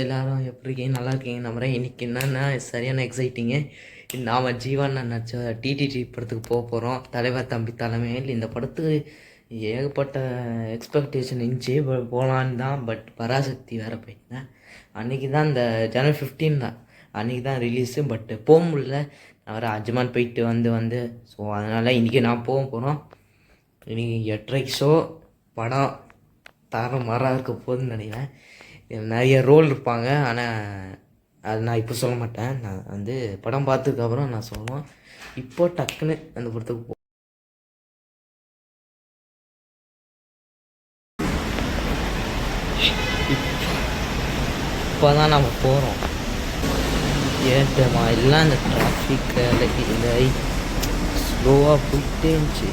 எல்லோரும் எப்படி இருக்கீங்க? நல்லா இருக்கீங்க நம்புகிறேன். இன்றைக்கி என்னென்னா சரியான எக்ஸைட்டிங்கு. நாம் ஜீவன் நடிச்ச டிடிடி படத்துக்கு போக போகிறோம். தலைவர் தம்பி தலைமையில். இந்த படத்துக்கு ஏகப்பட்ட எக்ஸ்பெக்டேஷன் இருந்துச்சு, போகலான்னு தான். பட் பராசக்தி வேறு போயிட்டேன். அன்றைக்கி தான் இந்த ஜனவரி 15 தான், அன்றைக்கி தான் ரிலீஸு. பட்டு போக முடியல. நான் வேறு அஜ்மான் போயிட்டு வந்து ஸோ அதனால் இன்றைக்கி நான் போக போகிறோம். இன்றைக்கி 8:30 ஷோ. படம் தாறுமாறாக இருக்க போகுதுன்னு நினைக்கிறேன். நிறைய ரோல் இருப்பாங்க, ஆனால் அது நான் இப்போ சொல்ல மாட்டேன். நான் வந்து படம் பார்த்ததுக்கப்புறம் நான் சொல்லுவேன். இப்போ டக்குன்னு அந்த படத்துக்கு இப்போ தான் நம்ம போகிறோம். ஏட்டமா எல்லாம் இந்த டிராஃபிக்கில் இந்த ஸ்லோவாக போயிட்டே இருந்துச்சு.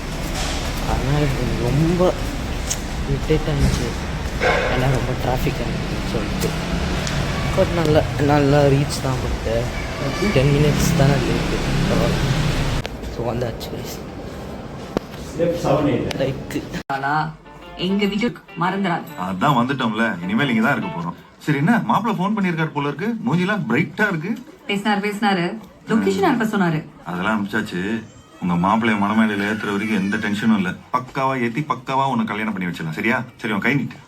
அதனால் ரொம்ப இரிட்டேட் ஆகிடுச்சு. ஏன்னா ரொம்ப டிராஃபிக்காக இருந்துச்சுன்னு சொல்லிட்டு. பட் நல்லா ரீச் தான். பட் 10 minutes தானே இருக்குது. பரவாயில்ல. ஸோ வந்தாச்சு ரைட்டு. ஆனால் எங்கள் வீட்டுக்கு மறந்துடாது. அதான் வந்துட்டோம்ல, இனிமேல் இங்கே தான் இருக்க போகிறோம். சரி, என்ன மாப்பிள்ள ஃபோன் பண்ணியிருக்காரு போல இருக்கு. மூஞ்சிலாம் பிரைட்டாக இருக்கு. பேசினாரு லொக்கேஷன் அனுப்ப சொன்னாரு. அதெல்லாம் அனுப்பிச்சாச்சு. உங்க மாப்பிள்ளைய மனமேடையில் ஏற்றுற வரைக்கும் எந்த டென்ஷனும் இல்லை. பக்காவா ஏற்றி பக்காவா உன்னை கல்யாணம் பண்ணி வச்சிடலாம். சரியா? சரி, உன் கை நீட்டு.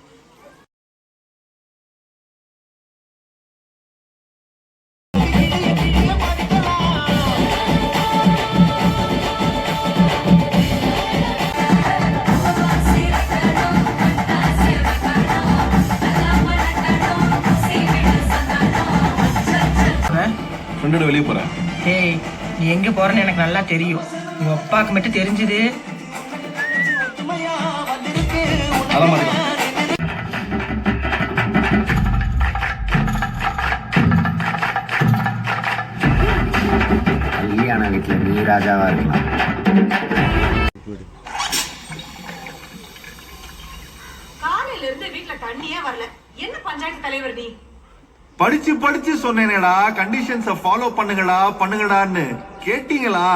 ஃப்ரெண்டோட வெளியே போறேன். ஏய், நீ எங்க போறன்னு எனக்கு நல்லா தெரியும். உங்க அப்பாவுக்கு மட்டும் தெரிஞ்சது. கல்யாண வீட்டுல நீ ராஜாவா இருக்கலாம். காலையில இருந்து வீட்டுல தண்ணியே வரல. என்ன பஞ்சாயத்து தலைவர் நீ? படிச்சு சொன்னேனேடா, கண்டிஷன்ஸை ஃபாலோ பண்ணுங்கடான்னு கேட்டீங்களா?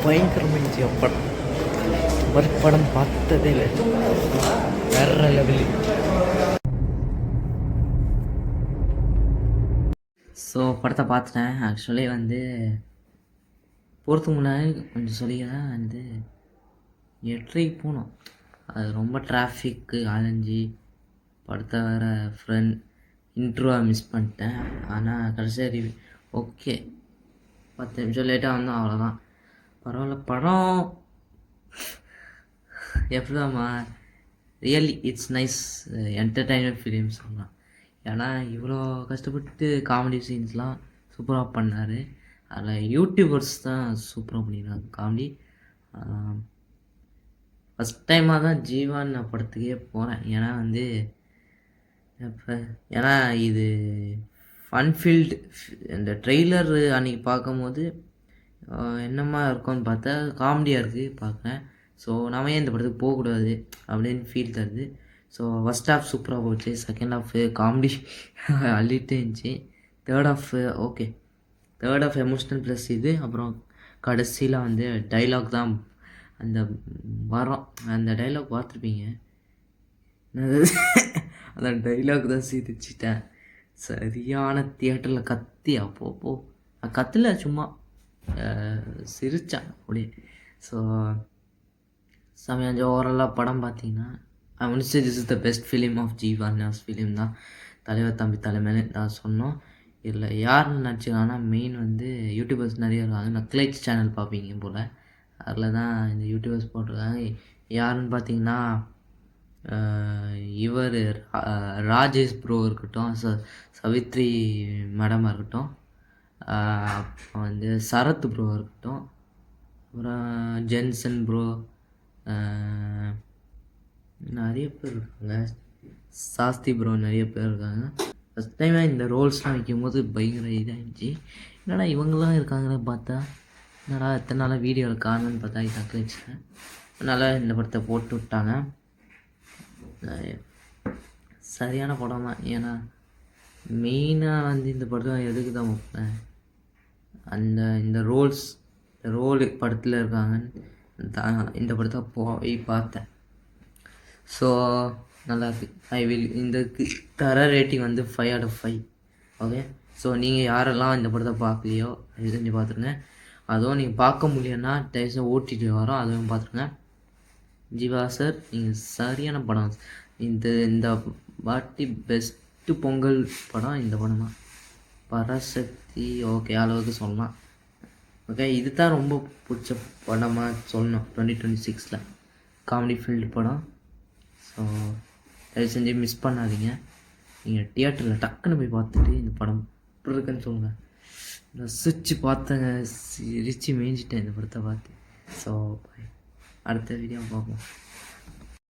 பயங்கரமாச்சு. படம் ஒரு படம் பார்த்ததே இல்லை. வேற லெவலில். ஸோ படத்தை பார்த்துட்டேன். ஆக்சுவலி வந்து போகிறதுக்கு முன்னாடி கொஞ்சம் சொல்லிக்கிறேன். வந்து 8:30 போனோம். அது ரொம்ப டிராஃபிக்கு அலைஞ்சி படத்தை வேறு ஃப்ரெண்ட் இன்ட்ரோவை மிஸ் பண்ணிட்டேன். ஆனால் கடைசி ஓகே 10 நிமிஷம் லேட்டாக வந்தோம், அவ்வளோதான். பரவாயில்ல. படம் எப்படிதாம்மா really it's nice entertainment film சொல்லலாம். ஏன்னா இவ்வளோ கஷ்டப்பட்டு காமெடி சீன்ஸ்லாம் சூப்பராக பண்ணார். அதில் யூடியூபர்ஸ் தான் சூப்பராக பண்ணிடுறாங்க காமெடி. ஃபஸ்ட் டைமாக தான் ஜீவான் படத்துக்கே போகிறேன். ஏன்னா வந்து ஏன்னா இது ஃபன்ஃபீல்டு. இந்த ட்ரெய்லர் அன்றைக்கி பார்க்கும்போது என்னமா இருக்கும்னு பார்த்தா காமெடியாக இருக்குது பார்க்குறேன். ஸோ நாம ஏன் இந்த படத்துக்கு போகக்கூடாது அப்படின்னு ஃபீல் தருது. ஸோ ஃபஸ்ட் ஹாஃப் சூப்பராக போச்சு. செகண்ட் ஹாஃபு காமெடி அள்ளிட்டே இருந்துச்சு. தேர்ட் ஹாஃப் எமோஷ்னல் ப்ளஸ் இது. அப்புறம் கடைசியில் வந்து டைலாக் தான் அந்த வரோம். அந்த டைலாக் பார்த்துருப்பீங்க. அந்த டைலாக் தான் சிரிச்சிட்டேன். சரியான தியேட்டரில் கத்தி அப்போ கத்தில் சும்மா சிரித்தான் அப்படியே. ஸோ செமையாக ஓவராலாக படம் பார்த்தீங்கன்னா I won't say this is the best film of ஜீவானாஸ் ஃபிலிம் தான். தலைவர் தம்பி தலைமையில தான் சொன்னோம். இதில் யாருன்னு நடிச்சிருக்காங்கன்னா மெயின் வந்து யூடியூபர்ஸ் நிறைய இருக்காங்க. நக்லைட்ஸ் சேனல் பார்ப்பீங்க போல், அதில் தான் இந்த யூடியூபர்ஸ் போட்டிருக்காங்க. யாருன்னு பார்த்தீங்கன்னா இவர் ராஜேஷ் ப்ரோ இருக்கட்டும், சவித்ரி மேடமாக இருக்கட்டும், அப்புறம் வந்து சரத் ப்ரோ இருக்கட்டும், அப்புறம் ஜென்சன் ப்ரோ, நிறைய பேர் இருக்காங்க. சாஸ்தி ப்ரோ நிறைய பேர் இருக்காங்க. ஃபஸ்ட் டைமாக இந்த ரோல்ஸ்லாம் வைக்கும்போது பயங்கர இதாகிடுச்சு. என்னடா இவங்களாம் இருக்காங்கன்னு பார்த்தா, என்னடா எத்தனை நாளாக வீடியோவில் காணுன்னு பார்த்தா தக்க வச்சுட்டேன். அதனால் இந்த படத்தை போட்டு விட்டாங்க. சரியான படம் தான். ஏன்னா மெயினாக வந்து இந்த படம் எதுக்கு தான் வைப்பேன், இந்த ரோல் படத்தில் இருக்காங்கன்னு தான் இந்த படத்தை போய் பார்த்தேன். ஸோ நல்லாயிருக்கு. இதுக்கு தர ரேட்டிங் வந்து 5/5. ஓகே, ஸோ நீங்கள் யாரெல்லாம் இந்த படத்தை பார்க்கலையோ அது செஞ்சு பார்த்துருங்க. அதுவும் நீங்கள் பார்க்க முடியலன்னா தயவுசெய்து ஓடிடி வரோம், அதுவும் பார்த்துருங்க. ஜீவா சார் நீங்கள் சரியான படம். இந்த வாட்டி பெஸ்ட்டு பொங்கல் படம் இந்த படம் தான். பராசக்தி ஓகே அளவுக்கு சொல்லலாம். ஓகே, இது தான் ரொம்ப பிடிச்ச படமாக சொல்லணும் 2026 காமெடி ஃபீல்டு படம். ஸோ தயவு செஞ்சு மிஸ் பண்ணாதீங்க. நீங்கள் தியேட்டரில் டக்குன்னு போய் பார்த்துட்டு இந்த படம் எப்படி இருக்குன்னு சொல்லுங்கள். ரசித்து பார்த்தேங்க, சிரித்து மேய்ஞ்சிட்டேன் இந்த படத்தை பார்த்து. ஸோ அடுத்த வீடியோ பார்ப்போம்.